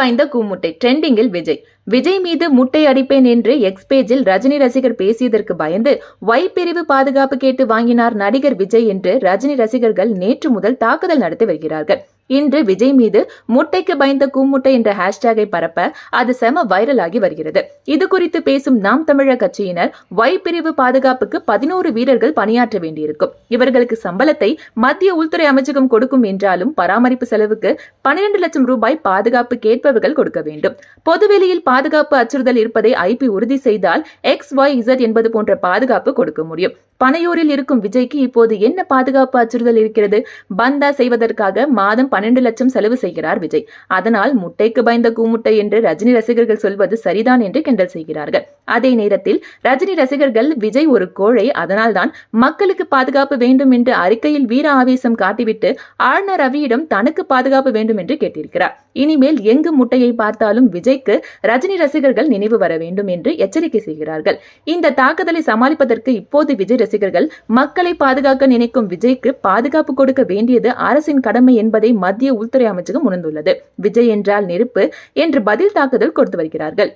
பயந்த கூமுட்டை ட்ரெண்டிங்கில் விஜய் மீது முட்டை அடிப்பேன் என்று எக்ஸ் பேஜில் ரஜினி ரசிகர் பேசியதற்கு பயந்து ஒய் பிரிவு பாதுகாப்பு கேட்டு வாங்கினார் நடிகர் விஜய் என்று ரஜினி ரசிகர்கள் நேற்று முதல் தாக்குதல் நடத்தி வருகிறார்கள். இன்று விஜய் மீது முட்டைக்கு பயந்த கூமுட்டை என்ற ஹேஷ்டேகை பரப்ப அது செம வைரலாகி வருகிறது. இது குறித்து பேசும் நாம் தமிழர் கட்சியினர் ஒய் பிரிவு பாதுகாப்புக்கு 11 வீரர்கள் பணியாற்ற வேண்டியிருக்கும். இவர்களுக்கு சம்பளத்தை மத்திய உள்துறை அமைச்சகம் கொடுக்கும் என்றாலும் பராமரிப்பு செலவுக்கு 12 லட்சம் ரூபாய் பாதுகாப்பு கேட்பவர்கள் கொடுக்க வேண்டும். பொதுவெளியில் பாதுகாப்பு அச்சுறுத்தல் இருப்பதை ஐபி உறுதி செய்தால் XYZ என்பது போன்ற பாதுகாப்பு கொடுக்க முடியும். பனையூரில் இருக்கும் விஜய்க்கு இப்போது என்ன பாதுகாப்பு அச்சுறுத்தல் இருக்கிறது? பந்தா செய்வதற்காக மாதம் 12 லட்சம் செலவு செய்கிறார் விஜய். அதனால் முட்டைக்கு பயந்த கூமுட்டை என்று ரஜினி ரசிகர்கள் சொல்வது சரிதான் என்று கிண்டல் செய்கிறார்கள். அதே நேரத்தில் ரஜினி ரசிகர்கள் விஜய் ஒரு கோழை, அதனால்தான் மக்களுக்கு பாதுகாப்பு வேண்டும் என்று அறிக்கையில் வீர ஆவேசம் காட்டிவிட்டு ஆளுநர் ரவியிடம் தனக்கு பாதுகாப்பு வேண்டும் என்று கேட்டிருக்கிறார். இனிமேல் எங்கு முட்டையை பார்த்தாலும் விஜய்க்கு ரஜினி ரசிகர்கள் நினைவு வர வேண்டும் என்று எச்சரிக்கை செய்கிறார்கள். இந்த தாக்குதலை சமாளிப்பதற்கு இப்போது விஜய் ரசிகர்கள் மக்களை பாதுகாக்க நினைக்கும் விஜய்க்கு பாதுகாப்பு கொடுக்க வேண்டியது அரசின் கடமை என்பதை மத்திய உள்துறை அமைச்சகம் உணர்ந்துள்ளது. விஜய் என்றால் நெருப்பு என்று பதில் தாக்குதல் கொடுத்து வருகிறார்கள்.